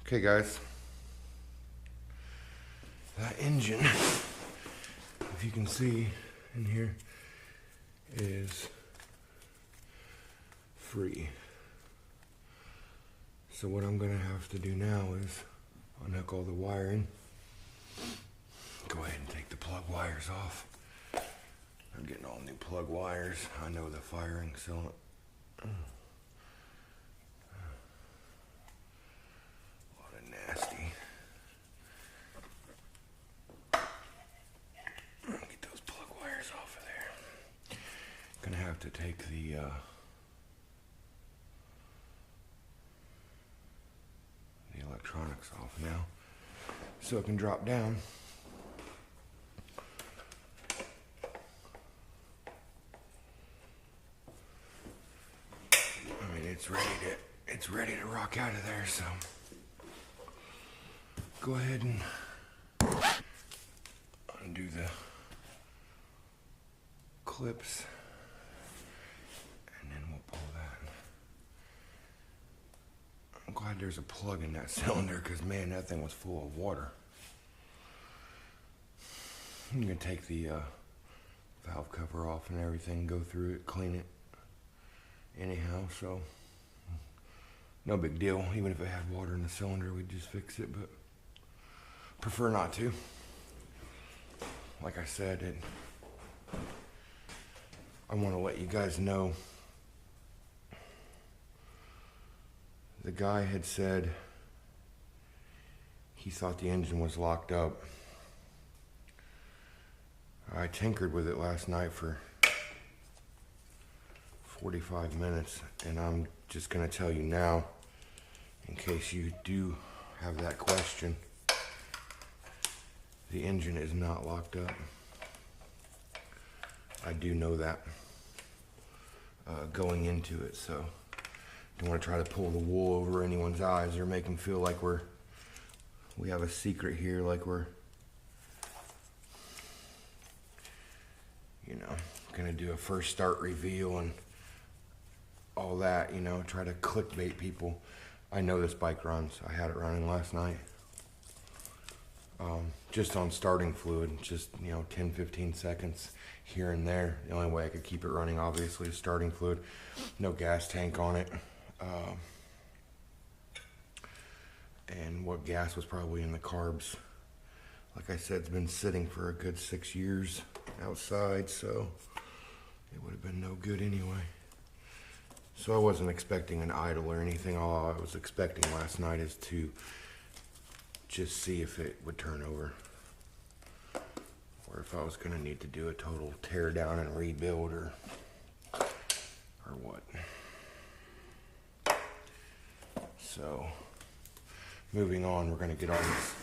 Okay guys, that engine, if you can see in here, is free. So what I'm gonna have to do now is unhook all the wiring. Go ahead and take the plug wires off. I'm getting all new plug wires. I know the firing cylinder. Nasty. Get those plug wires off of there. Gonna have to take the electronics off now so it can drop down. I mean, it's ready to rock out of there, so go ahead and undo the clips, and then we'll pull that. I'm glad there's a plug in that cylinder, because man, that thing was full of water. I'm gonna take the valve cover off and everything, go through it, clean it anyhow, so no big deal. Even if it had water in the cylinder, we'd just fix it, but prefer not to. Like I said, I want to let you guys know, the guy had said he thought the engine was locked up. I tinkered with it last night for 45 minutes, and I'm just going to tell you now, in case you do have that question, the engine is not locked up. I do know that going into it, so don't want to try to pull the wool over anyone's eyes or make them feel like we have a secret here, like we're, you know, gonna do a first start reveal and all that, you know, try to clickbait people. I know this bike runs. I had it running last night. Just on starting fluid, just, you know, 10-15 seconds here and there. The only way I could keep it running, obviously, is starting fluid. No gas tank on it. And what gas was probably in the carbs. Like I said, it's been sitting for a good 6 years outside, so it would have been no good anyway. So I wasn't expecting an idle or anything. All I was expecting last night is to just see if it would turn over, or if I was gonna need to do a total tear down and rebuild, or what. So moving on, we're gonna get all these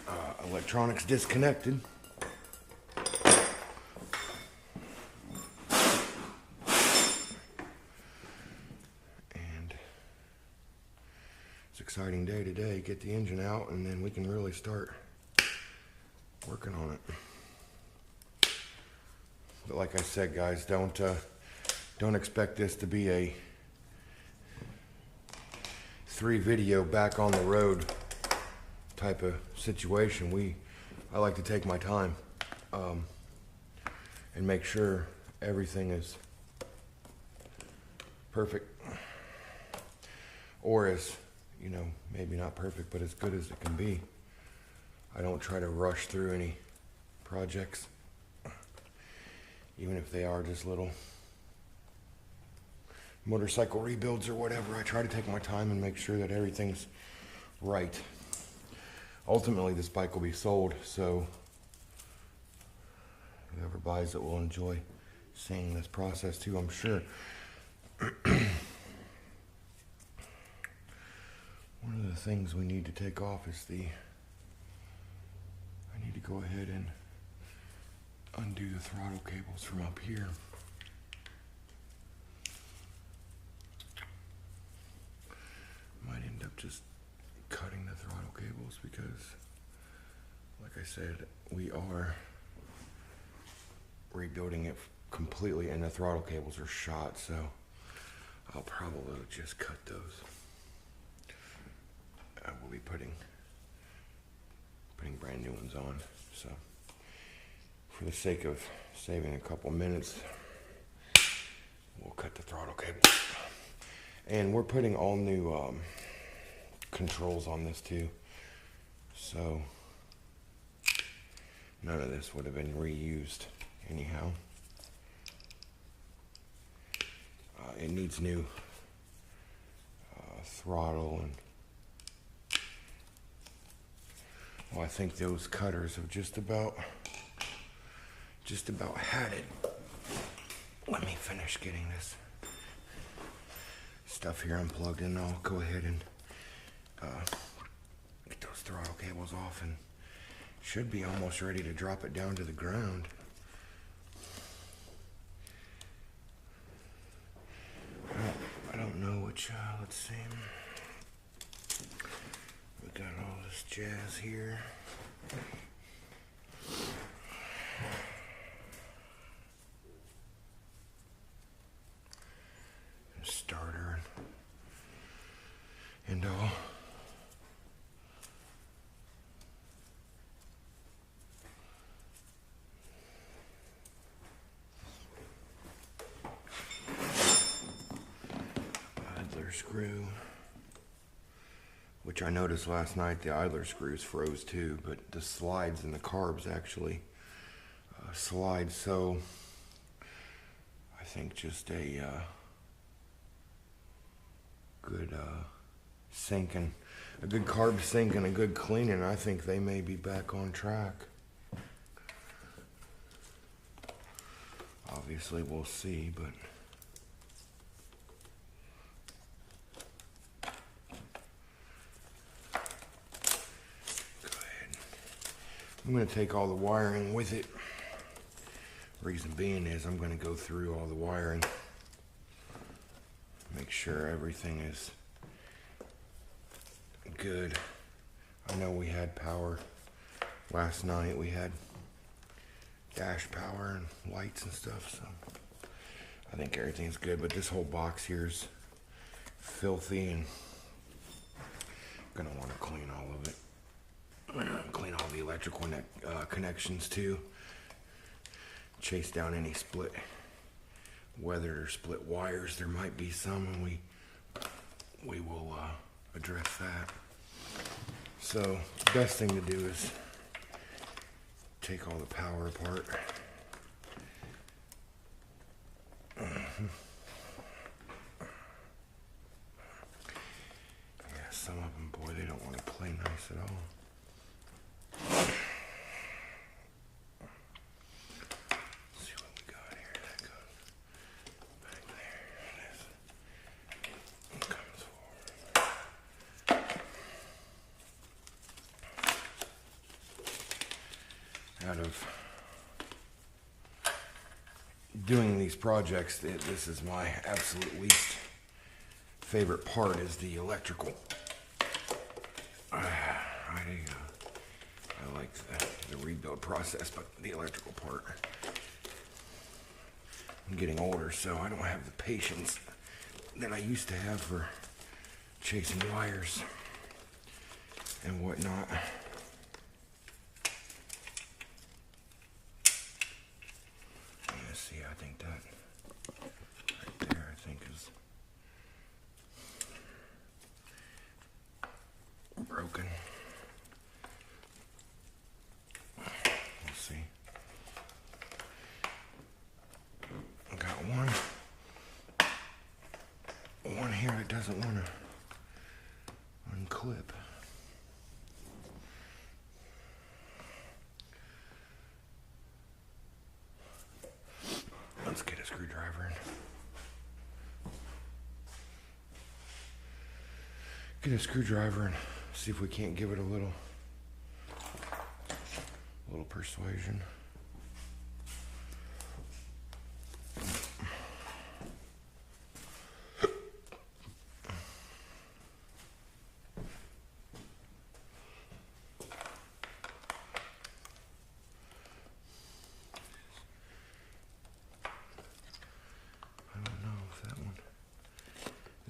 electronics disconnected. Exciting day today. Get the engine out, and then we can really start working on it. But like I said, guys, don't expect this to be a 3-video back on the road type of situation. I like to take my time and make sure everything is perfect, or as, you know, maybe not perfect, but as good as it can be. I don't try to rush through any projects, even if they are just little motorcycle rebuilds or whatever. I try to take my time and make sure that everything's right. Ultimately, this bike will be sold, so whoever buys it will enjoy seeing this process too, I'm sure. One of the things we need to take off is I need to go ahead and undo the throttle cables from up here. Might end up just cutting the throttle cables because, like I said, we are rebuilding it completely and the throttle cables are shot, so I'll probably just cut those. I will be putting brand new ones on. So for the sake of saving a couple minutes, we'll cut the throttle cable. And we're putting all new controls on this too. So none of this would have been reused anyhow. It needs new throttle, and well, I think those cutters have just about had it. Let me finish getting this stuff here unplugged, and I'll go ahead and get those throttle cables off, and should be almost ready to drop it down to the ground. I don't know which, let's see. We got all this jazz here. Starter and all. Screw, which I noticed last night the idler screws froze too, but the slides and the carbs actually slide. So I think just a good sink and a good carb sink and a good cleaning, I think they may be back on track. Obviously we'll see, but I'm going to take all the wiring with it. Reason being is I'm going to go through all the wiring, make sure everything is good. I know we had power last night. We had dash power and lights and stuff, so I think everything's good. But this whole box here is filthy, and I'm going to want to clean all of it. Clean all the electrical connections too. Chase down any split weathered or split wires. There might be some, and we will address that. So the best thing to do is take all the power apart. Yeah, some of them, boy, they don't want to play nice at all. Out of doing these projects, this is my absolute least favorite part, is the electrical. I like the rebuild process, but the electrical part. I'm getting older, so I don't have the patience that I used to have for chasing wires and whatnot. See, I think that right there, I think, is broken. We'll see. I got one here that doesn't want to unclip. Let's get a screwdriver in. Get a screwdriver and see if we can't give it a little persuasion.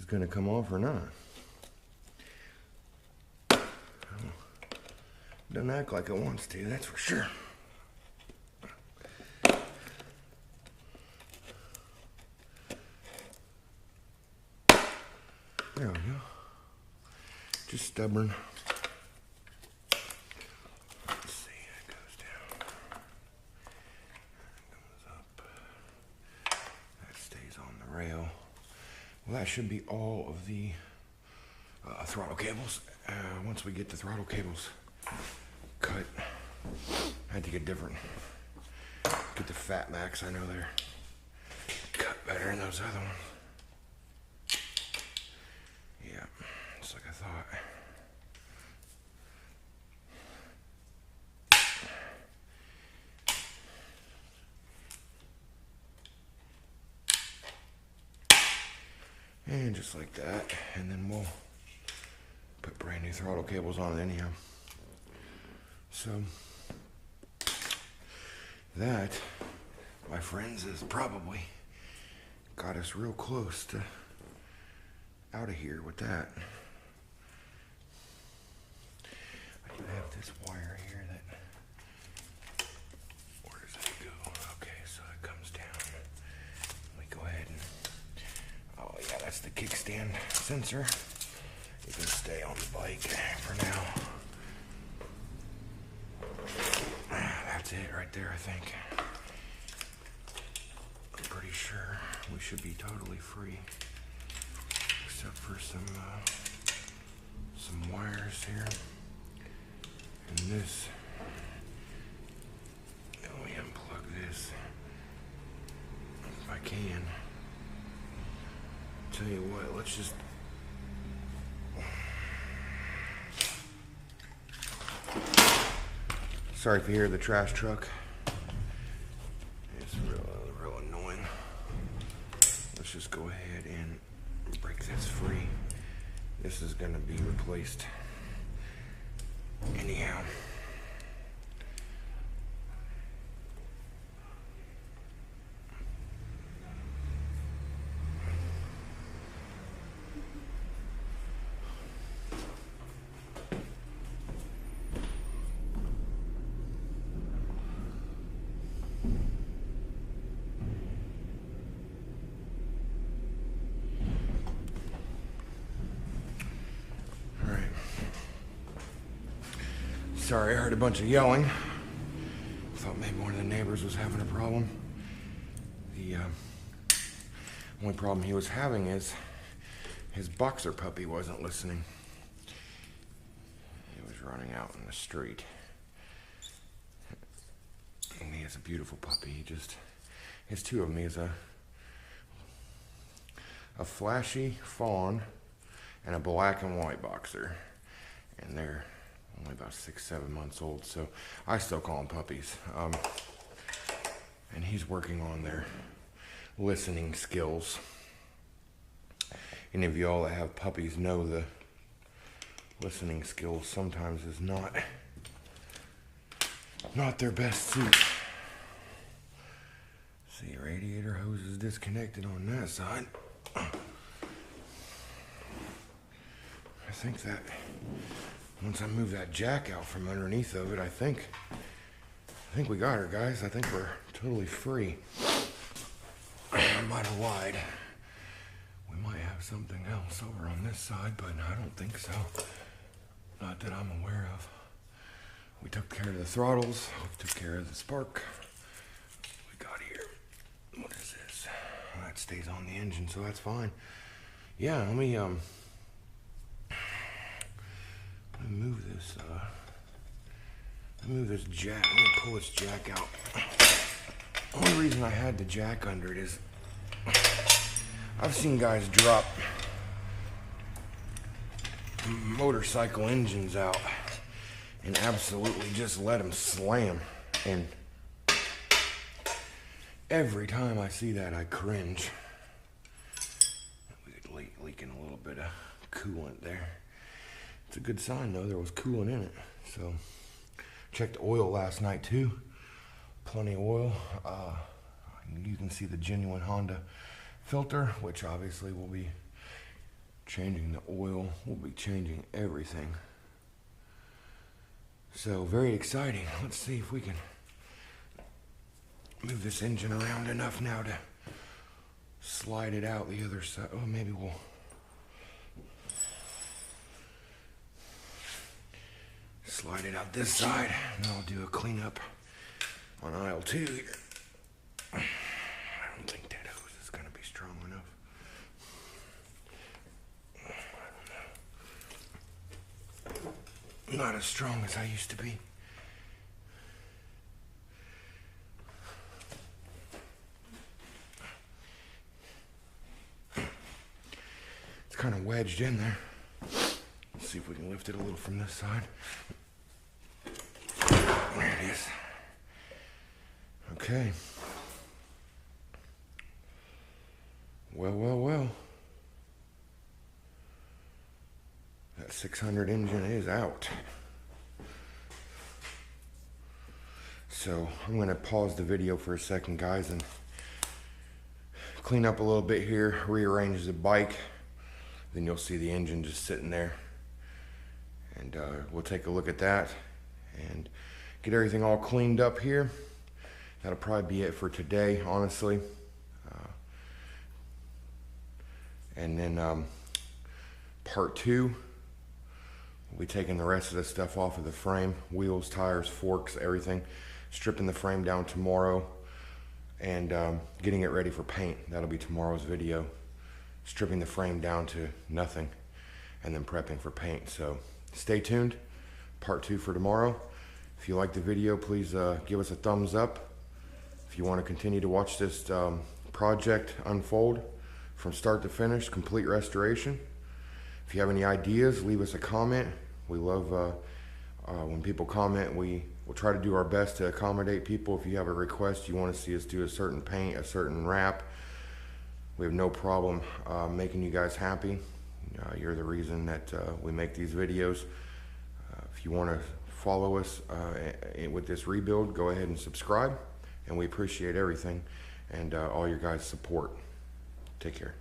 Going to come off or not. Doesn't act like it wants to, that's for sure. There we go. Just stubborn. Let's see, it goes down. It goes up. That stays on the rail. Well, that should be all of the throttle cables. Once we get the throttle cables cut, I had to get different. Get the Fat Max. I know they're cut better than those other ones. Yeah, just like I thought. And just like that, and then we'll put brand new throttle cables on it anyhow. So that, my friends, is probably got us real close to out of here with that. I do have this wire here that, where does that go? Okay, so it comes down. We go ahead and, oh yeah, that's the kickstand sensor. You can stay on the bike for now. That's it right there, I think. I'm pretty sure we should be totally free, except for some wires here. And this, let me unplug this if I can. Tell you what, let's just, sorry if you hear the trash truck. It's real annoying. Let's just go ahead and break this free. This is gonna be replaced anyhow. Sorry, I heard a bunch of yelling. Thought maybe one of the neighbors was having a problem. The only problem he was having is his boxer puppy wasn't listening. He was running out in the street. And he is a beautiful puppy. He just, his two of them. He is a flashy fawn and a black and white boxer. And they're only about 6-7 months old, so I still call them puppies. And he's working on their listening skills. Any of y'all that have puppies know the listening skills sometimes is not their best suit. See, radiator hose is disconnected on that side. I think that once I move that jack out from underneath of it, I think we got her, guys. I think we're totally free. I might have lied. We might have something else over on this side, but I don't think so. Not that I'm aware of. We took care of the throttles. We took care of the spark. We got here. What is this? That stays on the engine, so that's fine. Yeah, let me move this jack. I'm gonna pull this jack out. The only reason I had the jack under it is I've seen guys drop motorcycle engines out and absolutely just let them slam. And every time I see that, I cringe. We're leaking a little bit of coolant there. It's a good sign though, there was coolant in it. So, checked the oil last night too. Plenty of oil. You can see the genuine Honda filter, which obviously will be changing the oil. We'll be changing everything. So very exciting. Let's see if we can move this engine around enough now to slide it out the other side. Oh, maybe we'll slide it out this side, and I'll do a cleanup on aisle 2 here. I don't think that hose is going to be strong enough. Not as strong as I used to be. It's kind of wedged in there. Let's see if we can lift it a little from this side. There it is. Okay. Well. That 600 engine is out. So I'm going to pause the video for a second, guys, and clean up a little bit here, rearrange the bike. Then you'll see the engine just sitting there. And we'll take a look at that and get everything all cleaned up here. That'll probably be it for today, honestly. And then part 2, we'll be taking the rest of the stuff off of the frame, wheels, tires, forks, everything, stripping the frame down tomorrow, and getting it ready for paint. That'll be tomorrow's video. Stripping the frame down to nothing, and then prepping for paint. So stay tuned. Part 2 for tomorrow. If you like the video, please give us a thumbs up. If you want to continue to watch this project unfold from start to finish, complete restoration. If you have any ideas, leave us a comment. We love when people comment. We'll try to do our best to accommodate people. If you have a request, you want to see us do a certain paint, a certain wrap, we have no problem making you guys happy. You're the reason that we make these videos. If you want to follow us with this rebuild, go ahead and subscribe. And we appreciate everything and all your guys' support. Take care.